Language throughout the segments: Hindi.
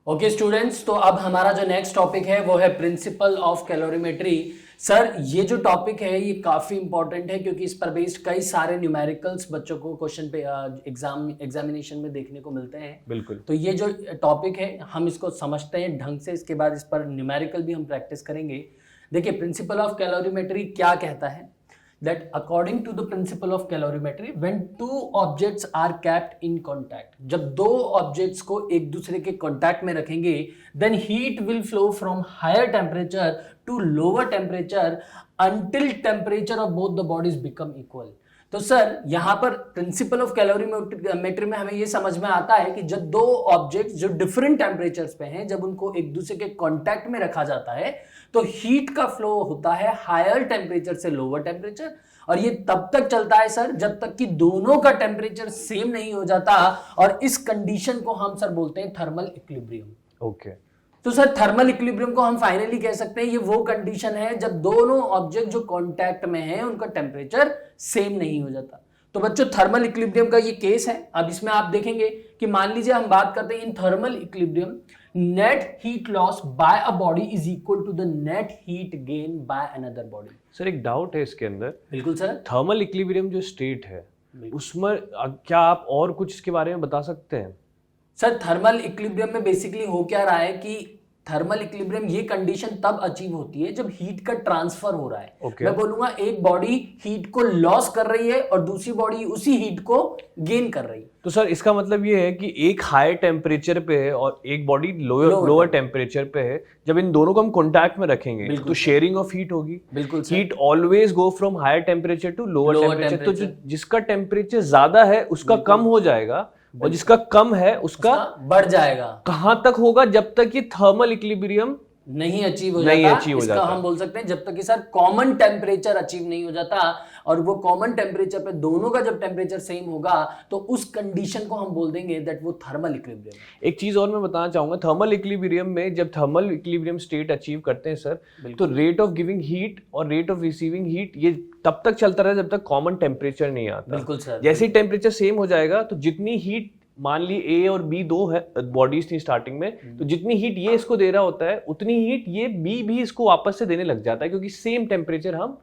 ओके स्टूडेंट्स, तो अब हमारा जो नेक्स्ट टॉपिक है वो है प्रिंसिपल ऑफ कैलोरीमेट्री। सर ये जो टॉपिक है ये काफ़ी इंपॉर्टेंट है क्योंकि इस पर बेस्ड कई सारे न्यूमेरिकल्स बच्चों को क्वेश्चन पे एग्जामिनेशन में देखने को मिलते हैं। बिल्कुल। तो ये जो टॉपिक है हम इसको समझते हैं ढंग से, इसके बाद इस पर न्यूमेरिकल भी हम प्रैक्टिस करेंगे। देखिए प्रिंसिपल ऑफ कैलोरीमेट्री क्या कहता है, that according to the principle of calorimetry when two objects are kept in contact, जब दो ऑब्जेक्ट्स को एक दूसरे के कांटेक्ट में रखेंगे then heat will flow from higher temperature to lower temperature until temperature of both the bodies become equal। तो सर यहाँ पर प्रिंसिपल ऑफ कैलोरीमेट्री में हमें ये समझ में आता है कि जब दो ऑब्जेक्ट्स जो डिफरेंट टेम्परेचर्स पे हैं जब उनको एक दूसरे के कांटेक्ट में रखा जाता है तो हीट का फ्लो होता है हायर टेम्परेचर से लोअर टेम्परेचर, और ये तब तक चलता है सर जब तक कि दोनों का टेम्परेचर सेम नहीं हो जाता, और इस कंडीशन को हम सर बोलते हैं थर्मल इक्विलिब्रियम। ओके। तो सर थर्मल इक्विलिब्रियम को हम फाइनली कह सकते हैं ये वो कंडीशन है जब दोनों ऑब्जेक्ट जो कांटेक्ट में हैं उनका टेम्परेचर सेम नहीं हो जाता। तो बच्चों थर्मल इक्विलिब्रियम का ये केस है। अब इसमें आप देखेंगे कि मान लीजिए हम बात करते हैं in thermal equilibrium net heat loss by a body is equal to the net heat gain by another body. Sir एक डाउट है इसके अंदर। बिल्कुल सर। थर्मल इक्विलिब्रियम जो स्टेट है उसमें क्या आप और कुछ इसके बारे में बता सकते हैं? सर थर्मल इक्विलिब्रियम में बेसिकली हो क्या रहा है कि थर्मल इक्विलिब्रियम ये कंडीशन तब अचीव होती है जब हीट का ट्रांसफर हो रहा है। Okay. मैं बोलूंगा एक बॉडी हीट को लॉस कर रही है और दूसरी बॉडी उसी हीट को गेन कर रही है। तो सर इसका मतलब ये है कि एक हाई टेम्परेचर पे है और एक बॉडी लोअर टेम्परेचर पे है। जब इन दोनों को हम कॉन्टैक्ट में रखेंगे तो शेयरिंग ऑफ हीट होगी। बिल्कुल। Heat always go from higher temperature to lower temperature. तो जिसका टेम्परेचर ज्यादा है उसका कम हो जाएगा और जिसका कम है उसका बढ़ जाएगा। कहां तक होगा? जब तक ये थर्मल इक्विलिब्रियम नहीं अचीव हो जाता। हम बोल सकते हैं जब तक कि सर कॉमन टेम्परेचर अचीव नहीं हो जाता, और वो कॉमन टेम्परेचर पे दोनों का जब टेम्परेचर सेम होगा तो उस कंडीशन को हम बोल देंगे दैट वो थर्मल इक्विलिब्रियम। एक चीज और मैं बताना चाहूंगा, थर्मल इक्विलिब्रियम में जब थर्मल इक्विलिब्रियम स्टेट अचीव करते हैं सर तो रेट ऑफ गिविंग हीट और रेट ऑफ रिसीविंग हीट ये तब तक चलता रहा जब तक कॉमन टेम्परेचर नहीं आता। बिल्कुल सर। जैसे ही टेम्परेचर सेम हो जाएगा तो जितनी हीट, मान ली ए और बी दो है बॉडीज थी स्टार्टिंग में, तो जितनी हीट ये इसको दे रहा होता है उतनी हीट ये बी भी इसको वापस से देने लग जाता है क्योंकि सेम टेम्परेचर हम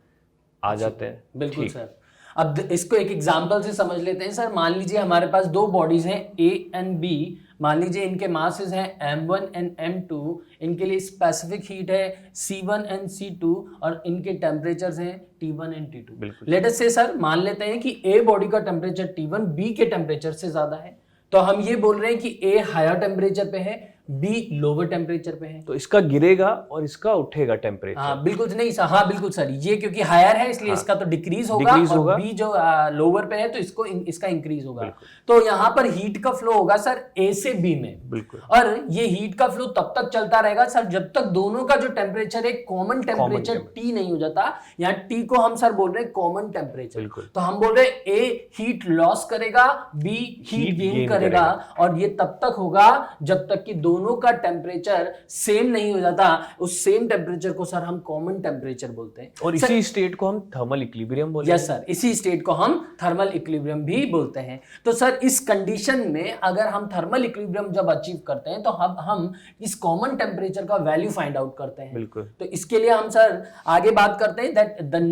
आ जाते हैं। बिल्कुल सर। अब इसको एक एग्जांपल से समझ लेते हैं सर। मान लीजिए हमारे पास दो बॉडीज हैं ए एंड बी। मान लीजिए इनके मासेस हैं m1 एंड m2। इनके लिए स्पेसिफिक हीट है c1 एंड c2 और इनके टेम्परेचर्स हैं t1 and t2। Late us से सर मान लेते हैं कि a बॉडी का टेम्परेचर t1 b के टेम्परेचर से ज्यादा है, तो हम ये बोल रहे हैं कि a हायर टेम्परेचर पे है, b लोअर टेम्परेचर पे है। तो इसका गिरेगा और इसका उठेगा टेम्परेचर। हाँ बिल्कुल नहीं सर। हाँ बिल्कुल सर, ये क्योंकि हायर है इसलिए इसका तो डिक्रीज होगा और b जो लोअर पे है तो इसका इंक्रीज होगा। तो यहाँ पर हीट का फ्लो होगा सर a से b में। बिल्कुल। और ये हीट का फ्लो तब तक चलता रहेगा सर जब तक दोनों का जो टेम्परेचर है कॉमन टेम्परेचर T नहीं हो जाता। यहाँ T को हम सर बोल रहे हैं कॉमन टेम्परेचर। तो हम बोल रहे हैं A हीट लॉस करेगा, B हीट गेन करेगा, और ये तब तक होगा जब तक कि दोनों का टेम्परेचर सेम नहीं हो जाता। उस सेम टेम्परेचर को सर हम कॉमन टेम्परेचर बोलते हैं और इसी स्टेट को हम थर्मल इक्विलिब्रियम बोलते हैं। यस सर, इसी स्टेट को हम थर्मल इक्विलिब्रियम भी बोलते हैं। तो सर इस कंडीशन में अगर हम थर्मल इक्विलिब्रियम जब अचीव करते हैं तो हम इस कॉमन टेम्परेचर का वैल्यू फाइंड आउट करते हैं। बिल्कुल। तो इसके लिए हम सर आगे बात करते हैं that the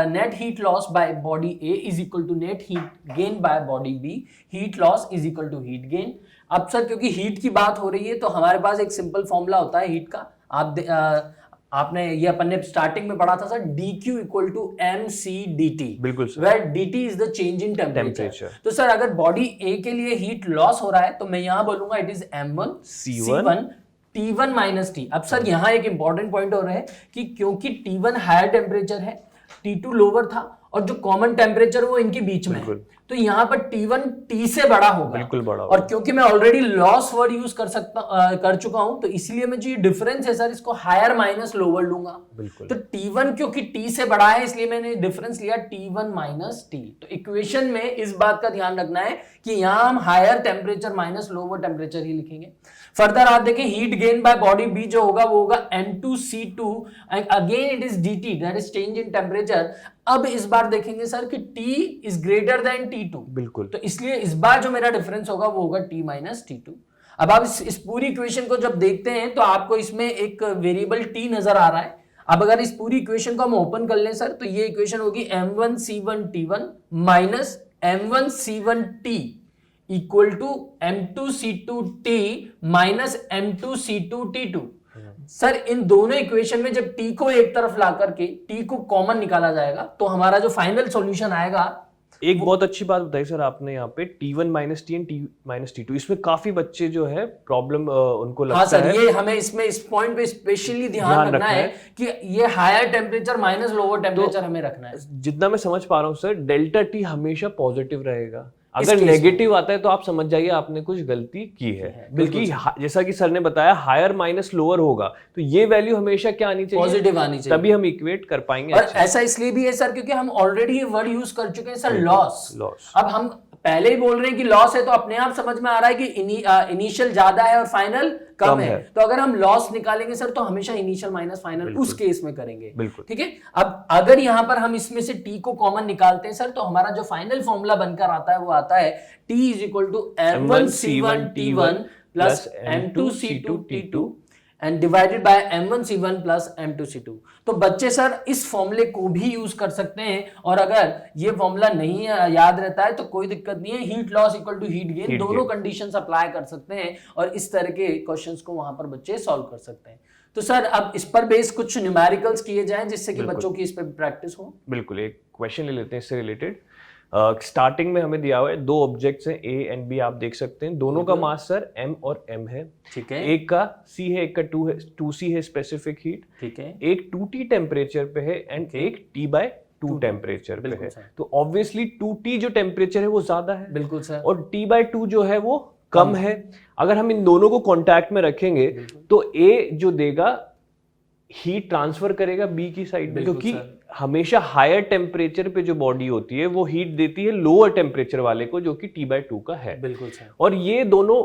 net heat loss by body A is equal to net heat gain by body B. Heat loss is equal to heat gain. अब सर क्योंकि हीट की बात हो रही है तो हमारे पास एक सिंपल फॉर्मूला होता है हीट का। आपने ये अपन ने स्टार्टिंग में पढ़ा था sir dq equal to mc dt। बिल्कुल sir. Where dt is the change in temperature. तो सर अगर बॉडी ए के लिए हीट लॉस हो रहा है तो मैं यहां बोलूंगा it is m1 c1 t1 minus t। अब सर यहाँ एक इंपॉर्टेंट पॉइंट हो रहा है कि क्योंकि t1 हायर टेम्परेचर है, t2 लोअर था, और जो कॉमन टेम्परेचर वो इनके बीच में है, तो यहाँ पर T1 T से बड़ा होगा। बिल्कुल बड़ा होगा। और क्योंकि मैं ऑलरेडी लॉस वर्ड यूज कर चुका हूं तो इसलिए मैं जो ये डिफरेंस है सर इसको हायर माइनस लोअर लूंगा। बिल्कुल। तो T1 क्योंकि T से बड़ा है इसलिए मैंने डिफरेंस लिया T1 माइनस T। तो इक्वेशन में इस बात का ध्यान रखना है कि यहाँ हम higher temperature minus lower temperature ही लिखेंगे। फर्दर आप देखें heat gain by body B जो होगा वो होगा N2C2 and again it is dt that is change in temperature. अब इस बार देखेंगे सर कि T is greater than T2। बिल्कुल। तो इसलिए इस बार जो मेरा डिफरेंस होगा वो होगा T माइनस T2। अब आप इस पूरी इक्वेशन को जब देखते हैं तो आपको इसमें एक वेरिएबल t नजर आ रहा है। अब अगर इस पूरी इक्वेशन को हम ओपन कर लें सर, तो ये इक्वेशन होगी m1c1t1 minus m1c1t equal to m2c2t minus m2c2t2। Sir इन दोनों इक्वेशन में जब t को एक तरफ ला करके t को कॉमन निकाला जाएगा तो हमारा जो फाइनल सॉल्यूशन आएगा। एक बहुत अच्छी बात बताई सर आपने यहाँ पे t1 minus T and t minus t2, इसमें काफी बच्चे जो है प्रॉब्लम उनको लगता है। हाँ सर, ये हमें इसमें इस पॉइंट पे स्पेशली ध्यान रखना है कि ये higher temperature minus lower temperature हमें रखना है। जितना मैं समझ पा रहा हूँ सर, डेल्टा टी हमेशा पॉजिटिव रहेगा। अगर नेगेटिव आता है तो आप समझ जाइए आपने कुछ गलती की है, क्योंकि जैसा कि सर ने बताया हायर माइनस लोअर होगा, तो ये वैल्यू हमेशा क्या आनी चाहिए? पॉजिटिव आनी चाहिए, तभी हम इक्वेट कर पाएंगे। और ऐसा इसलिए भी है सर क्योंकि हम ऑलरेडी ये वर्ड यूज कर चुके हैं सर, लॉस। अब हम पहले ही बोल रहे हैं कि लॉस है तो अपने आप समझ में आ रहा है कि इनिशियल ज्यादा है और फाइनल कम है। तो अगर हम लॉस निकालेंगे सर तो हमेशा इनिशियल माइनस फाइनल उस केस में करेंगे। ठीक है। अब अगर यहां पर हम इसमें से t को कॉमन निकालते हैं सर, तो हमारा जो फाइनल फॉर्मूला बनकर आता है वो आता है t is equal to m1c1t1 plus m2c2t2 and divided by m1c1 plus m2c2। तो बच्चे सर इस फॉर्मूले को भी यूज कर सकते हैं, और अगर ये फॉर्मूला नहीं याद रहता है तो कोई दिक्कत नहीं है, heat loss equal to heat gain दोनों कंडीशंस अप्लाई कर सकते हैं और इस तरह के क्वेश्चंस को वहां पर बच्चे सॉल्व कर सकते हैं। तो सर अब इस पर बेस कुछ न्यूमेरिकल्स किए जाएं जिससे कि बच्चों की इस पर प्रैक्टिस हो। बिल्कुल, एक क्वेश्चन ले लेते हैं इससे रिलेटेड। स्टार्टिंग में हमें दिया हुआ है दो ऑब्जेक्ट्स हैं A एंड B, आप देख सकते हैं दोनों का मास सर M और M है। ठीक है। एक का C है, एक का 2C है स्पेसिफिक हीट। ठीक है। एक 2T टेम्परेचर पे है एंड एक T/2 टेम्परेचर पे है। तो ऑब्वियसली 2T जो टेम्परेचर है वो ज्यादा है, बिल्कुल सर, और T/2 जो है वो कम है। अगर हम इन दोनों को कॉन्टैक्ट में रखेंगे तो A जो देगा हीट ट्रांसफर करेगा B की साइड में, क्योंकि हमेशा हायर टेम्परेचर पे जो बॉडी होती है वो हीट देती है लोअर टेम्परेचर वाले को जो कि T/2 का है। बिल्कुल सर। और ये दोनों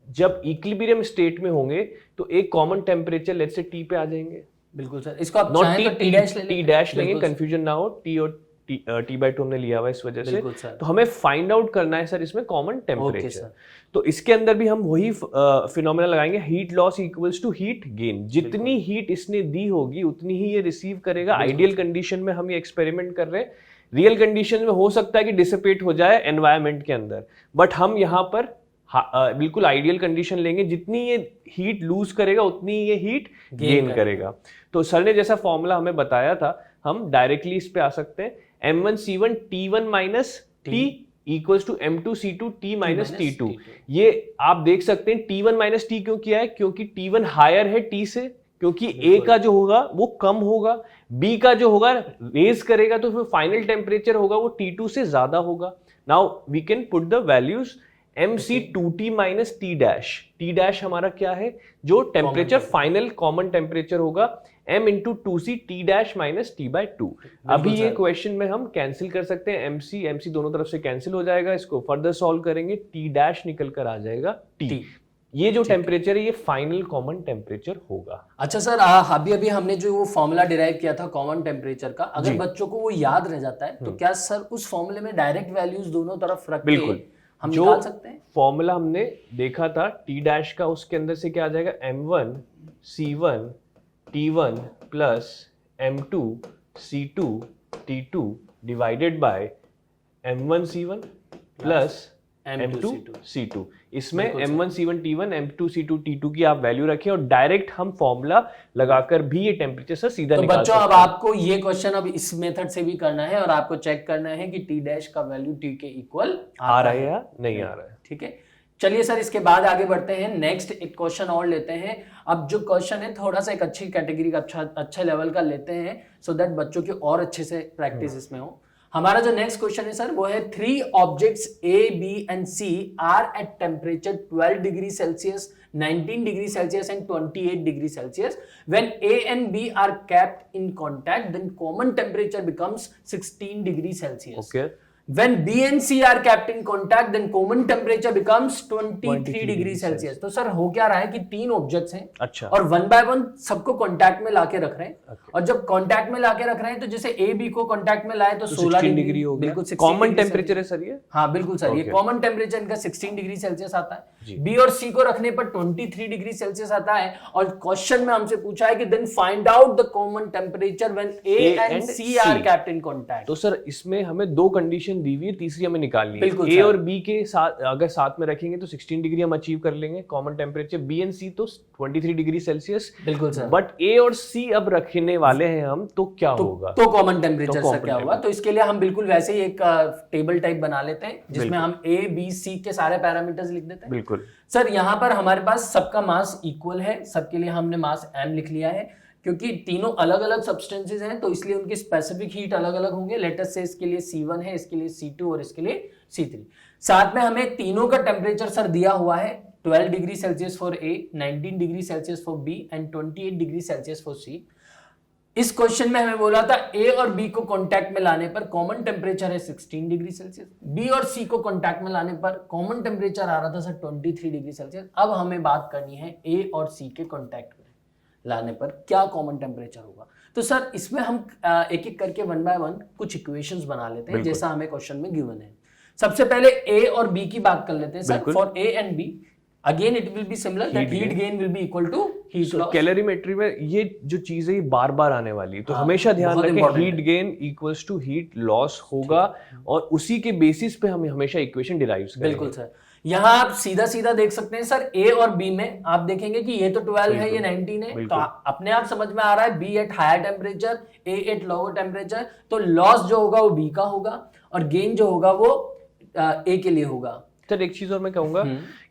जब इक्विलिब्रियम स्टेट में होंगे तो एक common temperature let's say T पे आ जाएंगे। बिल्कुल सर, इसको आप चाहें तो T डैश लेंगे, कंफ्यूजन ना हो, T और T/2 हमने लिया हुआ इस वजह से। तो हमें फाइंड आउट करना है सर इसमें कॉमन टेम्परेचर। तो इसके अंदर भी हम वही फिनोमेना लगाएंगे, heat loss equals to heat gain. जितनी हीट इसने दी होगी उतनी ही ये रिसीव करेगा। आइडियल कंडीशन में हम ये एक्सपेरिमेंट कर रहे हैं, रियल कंडीशन में हो सकता है कि डिसिपेट हो जाए एनवायरमेंट के अंदर, बट हम यहाँ पर बिल्कुल आइडियल कंडीशन लेंगे। जितनी ये हीट लूज करेगा उतनी ये हीट गेन करेगा। तो सर ने जैसा फॉर्मूला हमें बताया था हम डायरेक्टली इस पे आ सकते हैं, m1c1t1 minus t equals to m2c2t minus t2। ये आप देख सकते हैं t1 माइनस t क्यों किया है, क्योंकि t1 हायर है t से, क्योंकि a का जो होगा वो कम होगा, b का जो होगा रेज करेगा तो फाइनल टेम्परेचर होगा वो t2 से ज्यादा होगा। Now we can put the values mc2t minus t dash हमारा क्या है, जो टेम्परेचर फाइनल कॉमन टेम्परेचर होगा, m into 2c t dash minus T/2। अभी ये क्वेश्चन में हम कैंसिल कर सकते हैं, mc दोनों तरफ से कैंसिल हो जाएगा। इसको फर्दर सॉल्व करेंगे, t डैश निकल कर आ जाएगा t। ये जो टेम्परेचर है ये फाइनल कॉमन टेम्परेचर होगा। अच्छा सर, अभी हमने जो वो फॉर्मूला डिराइव किया था कॉमन टेम्परेचर का, अगर बच्चों को वो याद रह जाता है तो क्या सर उस फॉर्मूले में डायरेक्ट वैल्यूज दोनों तरफ रख के हम निकाल सकते हैं? फॉर्मूला हमने देखा था t डैश का, उसके अंदर से क्या आ जाएगा, m1c1 t1 plus m2c2 t2 divided by m1c1 plus m2c2। इसमें m1c1 t1 m2c2 t2 की आप वैल्यू रखें और डायरेक्ट हम फॉर्मूला लगाकर भी ये टेम्परेचर से सीधा निकाल सकते हैं। बच्चों अब आपको ये क्वेश्चन अब इस मेथड से भी करना है और आपको चेक करना है कि t डैश का वैल्यू t के इक्वल आ रहा है या नहीं आ रहा है। ठीक है, चलिए सर इसके बाद आगे बढ़ते हैं। नेक्स्ट एक क्वेश्चन और लेते हैं। अब जो क्वेश्चन है थोड़ा सा एक अच्छी कैटेगरी का अच्छा लेवल का लेते हैं, सो दैट बच्चों की और अच्छे से प्रैक्टिस इसमें हो। हमारा जो नेक्स्ट क्वेश्चन है सर वो है 3 objects A, B and C are at temperature 12 degree Celsius, 19 degree Celsius and 28 degree Celsius. When A and B are kept in contact, then common temperature becomes 16 degree Celsius. Okay. When B and C are kept in contact, then common temperature becomes 23 degree Celsius. तो सर हो क्या रहा है कि तीन ऑब्जेक्ट्स हैं, अच्छा, और वन बाय वन सबको कांटेक्ट में लाके रख रहे हैं, और जब कांटेक्ट में लाके रख रहे हैं तो जैसे ए बी को कांटेक्ट में लाए तो 16 डिग्री हो गया। बिल्कुल कॉमन टेम्परेचर है सर ये? हाँ बिल्कुल सर, ये कॉमन टेम्परेचर इनका 16 डिग्री सेल्सियस आता है। बी और सी को रखने पर 23 डिग्री सेल्सियस आता है, और क्वेश्चन में हमसे पूछा है कि then find out the common temperature when A and C are kept in contact. तो सर इसमें हमें दो कंडीशन दी हुई है, तीसरी हमें निकालनी है। बिल्कुल ए सर। और बी के साथ अगर साथ में रखेंगे तो 16 डिग्री हम अचीव कर लेंगे कॉमन टेम्परेचर, बी एंड सी तो 23 डिग्री सेल्सियस। बिल्कुल सर। बट ए और सी अब रखने वाले हैं हम, तो क्या होगा? तो कॉमन टेम्परेचर से क्या होगा? तो इसके लिए हम बिल्कुल वैसे ही एक टेबल टाइप बना लेते हैं जिसमें हम ए बी सी के सारे पैरामीटर्स लिख देते हैं। बिल्कुल सर, यहाँ पर हमारे पास सबका मास इक्वल है, सबके लिए हमने मास m लिख लिया है, क्योंकि तीनों अलग अलग सब्सटेंसेस हैं तो इसलिए उनकी स्पेसिफिक हीट अलग अलग होंगे। लेट अस से इसके लिए C1 है, इसके लिए C2 और इसके लिए C3। साथ में हमें तीनों का टेम्परेचर सर दिया हुआ है, 12 degree Celsius for A, 19 degree Celsius for B and 28 degree Celsius for C। इस क्वेश्चन में हमें बोला था A और B को कांटेक्ट में लाने पर कॉमन टेम्परेचर है 16 डिग्री सेल्सियस, B और C को कांटेक्ट में लाने पर कॉमन टेम्परेचर आ रहा था सर 23 डिग्री सेल्सियस। अब हमें बात करनी है A और C के कांटेक्ट में लाने पर क्या कॉमन टेम्परेचर होगा। तो सर इसमें हम एक एक करके वन बाय वन कुछ इक्वेशंस बना लेते हैं जैसा हमें क्वेश्चन में गिवन है। सबसे पहले A और B की बात कर लेते हैं sir. For A and B again it will be similar, that heat gain will be equal to heat loss. Calorimetry में ये जो चीज है ये बार बार आने वाली है, तो हमेशा ध्यान रखें heat gain equals to heat loss होगा, और उसी के बेसिस पे हम हमेशा इक्वेशन डिराइव करेंगे। बिल्कुल सर। यहाँ आप सीधा सीधा देख सकते हैं सर, A और B में आप देखेंगे कि ये तो 12 है, ये 19 है, तो अपने आप समझ में आ रहा है B at higher temperature, A at lower temperature, तो लॉस जो होगा वो B का होगा और गेन जो होगा वो A के लिए होगा। सर एक चीज और मैं कहूंगा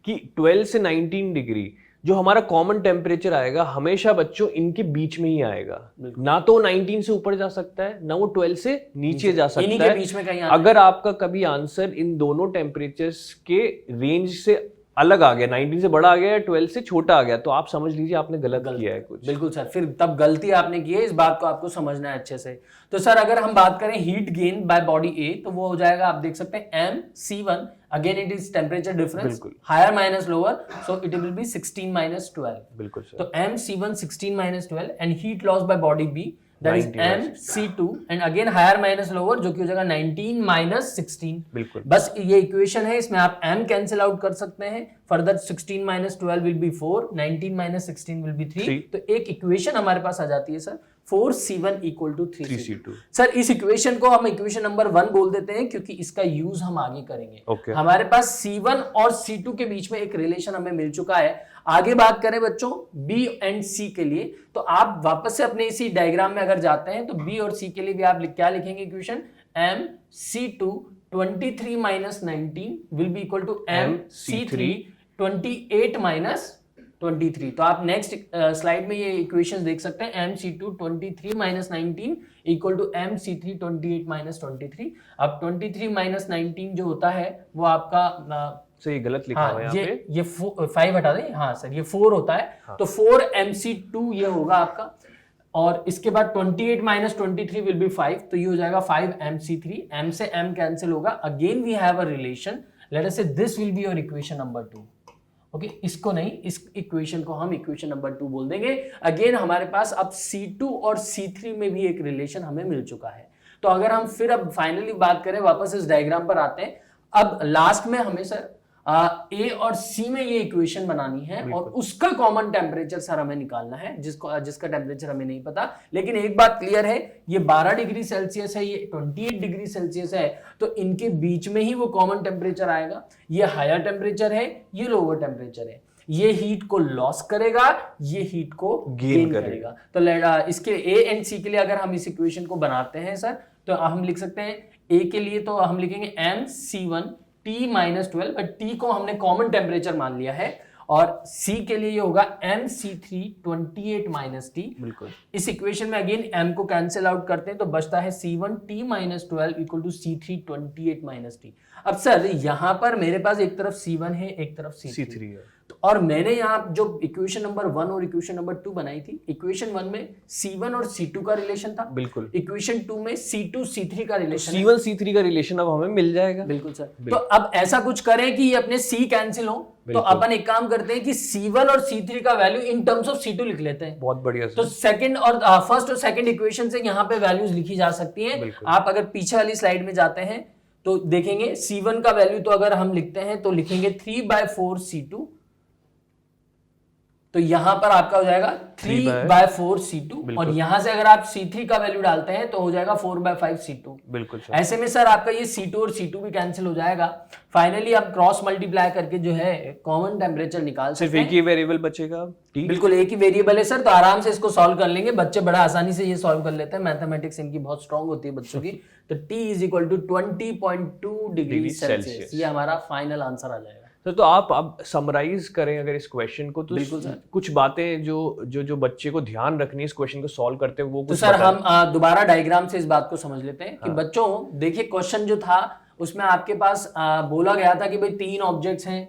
कि 12 से 19 डिग्री जो हमारा कॉमन टेम्परेचर आएगा हमेशा बच्चों इनके बीच में ही आएगा, ना तो 19 से ऊपर जा सकता है ना वो 12 से नीचे जा सकता है, बीच में कहीं अगर आपका कभी आंसर इन दोनों टेम्परेचर्स के रेंज से अलग आ गया, 19 से बड़ा आ गया या 12 से छोटा आ गया, तो आप समझ लीजिए आपने गलत किया है कुछ। बिल्कुल सर, फिर तब गलती आपने की है, इस बात को आपको समझना है अच्छे से। तो सर अगर हम बात करें heat gain by body A, तो वो हो जाएगा, आप देख सकते हैं mc1, again it is temperature difference, higher minus lower, so it will be 16 minus 12। बिल्कुल सर। तो mc1 16 minus 12 and heat loss by body B that is mc2 and again higher minus lower जो कि हो जाएगा 19 माइनस 16। बिल्कुल, बस ये इक्वेशन है, इसमें आप m कैंसिल आउट कर सकते हैं। Further 16 minus 12 will be 4, 19 minus 16 will be 3। तो एक इक्वेशन हमारे पास आ जाती है sir 4c1 equal to 3c2। Sir इस इक्वेशन को हम इक्वेशन नंबर 1 बोल देते हैं क्योंकि इसका यूज हम आगे करेंगे। हमारे पास c1 और c2 के बीच में एक रिलेशन हमें मिल चुका है। आगे बात करें बच्चों b एंड c के लिए, तो आप वापस से अपने इसी डायग्राम में अगर जाते हैं तो b और c के लिए भी आप क्या लिखेंगे equation, mc2 23 minus 19 will be equal to mc3 28 minus 23। तो आप नेक्स्ट स्लाइड में ये इक्वेशंस देख सकते हैं, mc2 23 minus 19 equal to mc3 28 minus 23। अब 23 minus 19 जो होता है वो आपका सही गलत लिखा हुआ है यहाँ पे, ये 5 हटा दें, हाँ सर ये 4 होता है, तो 4 mc2 ये होगा आपका, और इसके बाद 28 माइनस 23 विल बी 5, तो ये हो जाएगा 5 mc3, m से m कैंसिल होगा, again we have a relation, let us say this will be your equation number 2। Okay, इसको नहीं, इस इक्वेशन को हम इक्वेशन नंबर 2 बोल देंगे। अगेन हमारे पास अब C2 और C3 में भी एक रिलेशन हमें मिल चुका है। तो अगर हम फिर अब फाइनली बात करें, वापस इस डायग्राम पर आते हैं, अब लास्ट में हमें सर A और C में ये इक्वेशन बनानी है और उसका कॉमन टेम्परेचर सर हमें निकालना है, जिसका टेम्परेचर हमें नहीं पता। लेकिन एक बात क्लियर है, ये 12 डिग्री सेल्सियस है, ये 28 डिग्री सेल्सियस है, तो इनके बीच में ही वो कॉमन टेम्परेचर आएगा। ये हायर टेम्परेचर है, ये लोअर टेम्परेचर है, ये हीट को लॉस करेगा, ये हीट को गेन करेगा। तो इसके A एंड C के लिए अगर हम इस इक्वेशन को बनाते हैं सर, तो हम लिख सकते हैं A के लिए तो हम लिखेंगे mc1 T minus 12, but T को हमने कॉमन टेम्परेचर मान लिया है, और C के लिए ये होगा mc3 28 माइनस T। बिल्कुल, इस इक्वेशन में अगेन m को कैंसिल आउट करते हैं तो बचता है c1 T minus 12 equal to c3 28 minus T। अब सर यहाँ पर मेरे पास एक तरफ c1 है, एक तरफ c3 है, तो और मैंने यहाँ जो इक्वेशन नंबर 1 और इक्वेशन नंबर 2 बनाई थी, इक्वेशन 1 में C1 और C2 का रिलेशन था, बिल्कुल। इक्वेशन 2 में C2 C3 का रिलेशन है। C1 C3 का रिलेशन अब हमें मिल जाएगा। बिल्कुल सर। तो अब ऐसा कुछ करें कि ये अपने C कैंसिल हो, तो अपन एक काम करते हैं कि C1 और C3 का value in terms of C2 लिख लेते हैं। बहुत बढ़िया तो सेकंड और फर्स्ट और सेकंड इक्वेशन से यहाँ पे वैल्यूज लिखी जा सकती हैं। आप अगर पीछे वाली स्लाइड में जाते हैं तो देखेंगे C1 का वैल्यू तो अगर हम लिखते हैं तो लिखेंगे 3/4 C2, तो यहां पर आपका हो जाएगा 3/4 C2, और यहां से अगर आप C3 का वैल्यू डालते हैं तो हो जाएगा 4/5 C2। बिल्कुल सर। ऐसे में सर आपका ये C2 और C2 भी कैंसिल हो जाएगा। फाइनली आप क्रॉस मल्टीप्लाई करके जो है कॉमन टेम्परेचर निकाल सकते हैं। सिर्फ एक ही वेरिएबल बचेगा, T। बिल्कुल एक ही वेरिएबल है सर, तो आराम से इसको सॉल्व कर लेंगे। बच्चे बड़ा आसानी से ये सॉल्व कर लेते हैं, मैथमेटिक्स इनकी बहुत स्ट्रांग होती है बच्चों की। तो T = 20.2 डिग्री सेल्सियस, ये हमारा फाइनल आंसर आ जाएगा। तो आप अब समराइज करें अगर इस क्वेश्चन को, तो बिल्कुल सर। कुछ बातें जो बच्चे को ध्यान रखनी है इस क्वेश्चन को सॉल्व करते हैं वो तो सर हम दोबारा डायग्राम से इस बात को समझ लेते हैं कि बच्चों देखिए क्वेश्चन जो था उसमें आपके पास बोला गया था कि भाई 3 ऑब्जेक्ट्स हैं,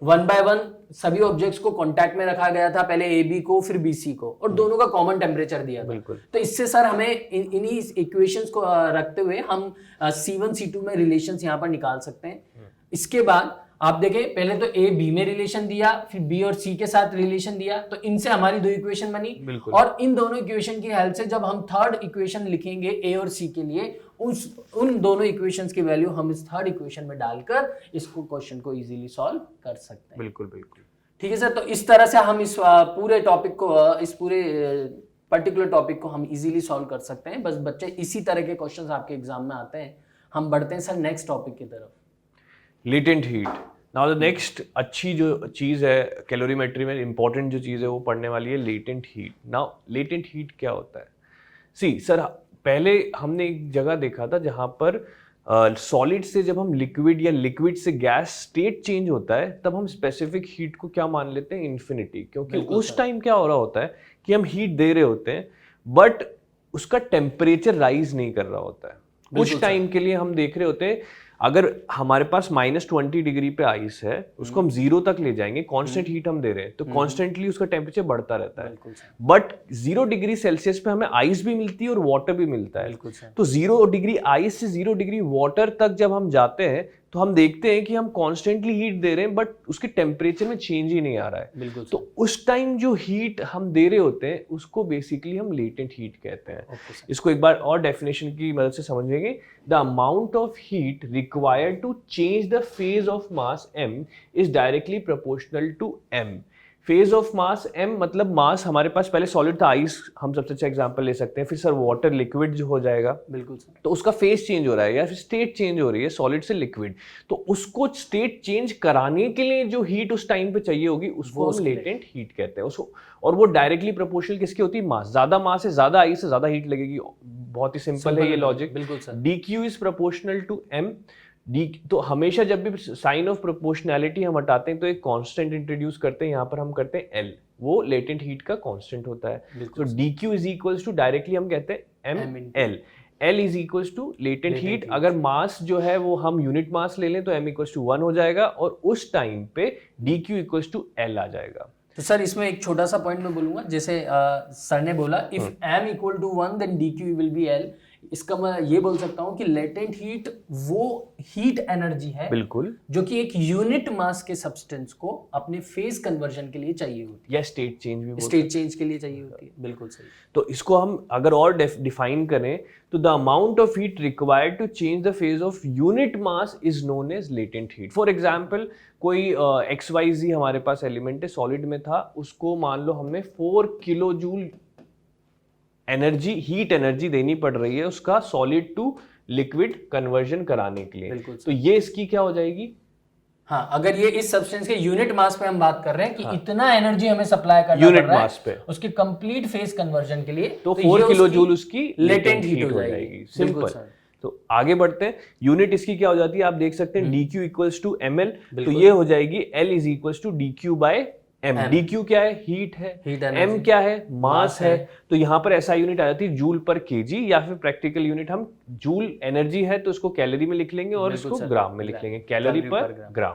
1 by 1 सभी ऑब्जेक्ट्स को कांटेक्ट में रखा गया था, पहले AB को फिर BC को, और दोनों का कॉमन टेम्परेचर दिया था। बिल्कुल। तो इससे सर हमें इन्हीं इक्वेशंस को रखते हुए हम C1 C2 में रिलेशंस यहाँ पर निकाल सकते हैं। इसके बाद आप देखें पहले तो A B में रिलेशन दिया, फिर B और C के साथ रिलेशन दिया, तो इनसे हमारी 2 इक्वेशन बनी, और इन दोनों इक्वेशन की हेल्प से जब हम थर्ड इक्वेशन लिखेंगे A और C के लिए, उन दोनों इक्वेशंस की वैल्यू हम इस थर्ड इक्वेशन में डालकर इसको क्वेश्चन को इजीली सॉल्व कर सकते हैं। बिल्कुल बिल्कुल ठीक है सर। तो इस तरह से हम इस पूरे टॉपिक को, इस पूरे पर्टिकुलर टॉपिक को हम इजीली सॉल्व कर सकते हैं। बस बच्चे इसी तरह के क्वेश्चंस आपके एग्जाम में आते हैं। हम बढ़ते हैं सर नेक्स्ट टॉपिक की तरफ, latent heat. Now the next अच्छी जो चीज़ है कैलोरीमेट्री में इंपॉर्टेंट जो चीज़ है वो पढ़ने वाली है latent heat. Now latent heat क्या होता है? सी सर, पहले हमने एक जगह देखा था जहाँ पर सॉलिड से जब हम लिक्विड या लिक्विड से गैस स्टेट चेंज होता है तब हम स्पेसिफिक हीट को क्या मान लेते हैं? इन्फिनिटी। क्योंकि उस टाइम क्या हो रहा होता है कि हम हीट दे रहे होते हैं बट उसका टेम्परेचर राइज नहीं कर रहा होता है। कुछ टाइम के लिए हम देख रहे होते हैं, अगर हमारे पास -20 डिग्री पे आइस है उसको हम 0 तक ले जाएंगे, कांस्टेंट हीट हम दे रहे हैं तो कॉन्स्टेंटली उसका टेम्परेचर बढ़ता रहता है। बट 0 डिग्री सेल्सियस पे हमें आइस भी मिलती है और वाटर भी मिलता है। तो 0 डिग्री आइस से 0 डिग्री वाटर तक जब हम जाते हैं तो हम देखते हैं कि हम कॉन्स्टेंटली हीट दे रहे हैं बट उसके टेम्परेचर में चेंज ही नहीं आ रहा है। तो उस टाइम जो हीट हम दे रहे होते हैं उसको बेसिकली हम लेटेंट हीट कहते हैं। इसको एक बार और डेफिनेशन की मदद से समझेंगे। The amount of heat required to change the phase of mass m is directly proportional to m। Phase of mass m मतलब मास, हमारे पास पहले सॉलिड था आइस, हम सबसे अच्छा एग्जांपल ले सकते हैं, फिर सर वाटर लिक्विड जो हो जाएगा। बिल्कुल सर। तो उसका फेज चेंज हो रहा है या फिर स्टेट चेंज हो रही है सॉलिड से लिक्विड, तो उसको स्टेट चेंज कराने के लिए जो हीट उस टाइम पे चाहिए होगी उसको हम लेटेंट हीट कहते हैं उसको। और वो डायरेक्टली प्रोपोर्शनल किसकी होती है? मास। ज्यादा मास है, ज्यादा आइस है, ज्यादा हीट लगेगी। बहुत ही सिंपल है ये लॉजिक। बिल्कुल sir. dq is proportional to m। तो हमेशा जब भी साइन ऑफ प्रोपोर्शनैलिटी हम हटाते हैं तो एक कांस्टेंट इंट्रोड्यूस करते हैं, यहाँ पर हम करते हैं L, वो लेटेंट हीट का कांस्टेंट होता है। तो dq is equals to directly हम कहते हैं mL। L is equals to latent heat. अगर मास जो है वो हम यूनिट मास ले लें तो m इक्वल्स टू 1 हो जाएगा और उस टाइम पे dq इक्वल्स टू L आ जाएगा। तो सर इसमें एक छोटा सा पॉइंट मैं बोलूंगा, जैसे सर ने बोला if m = 1 then dq will be L। इसका मैं ये बोल सकता हूं कि लेटेंट हीट वो हीट एनर्जी है बिल्कुल जो कि एक यूनिट मास के सब्सटेंस को अपने फेज कन्वर्जन के लिए चाहिए होती है, या स्टेट चेंज भी, स्टेट चेंज के लिए चाहिए होती है। बिल्कुल सही। तो इसको हम अगर और डिफाइन करें तो the amount of heat required to change the phase of unit mass is known as latent heat. For example कोई XYZ हमारे पास एलिमेंट है, सॉलिड में था, उसको मान लो हमने 4 kilo joule energy, heat energy देनी पड़ रही है उसका सॉलिड टू लिक्विड कन्वर्जन कराने के लिए। तो ये इसकी क्या हो जाएगी? हाँ, अगर ये इस सब्सटेंस के यूनिट मास पे हम बात कर रहे हैं कि इतना एनर्जी हमें सप्लाई करना यूनिट पड़ रहा मास पे है उसके कंप्लीट फेज कन्वर्जन के लिए, तो 4 किलो जूल उसकी लेटेंट हीट हो जाएगी। सिंपल। तो आगे बढ़ते हैं। यूनिट इसकी क्या हो जाती है आप देख सकते हैं, dq इक्वल्स टू ml। तो ये हो जाएगी L is equals to dq by m। dq क्या है? हीट है। m क्या है? मास है। तो यहाँ पर ऐसा यूनिट आ जाती है जूल पर केजी, या फिर प्रैक्टिकल यूनिट हम जूल एनर्जी है तो इसको कैलोरी में लिख लेंगे और इसको ग्राम में लिख लेंगे, कैलोरी पर ग्राम।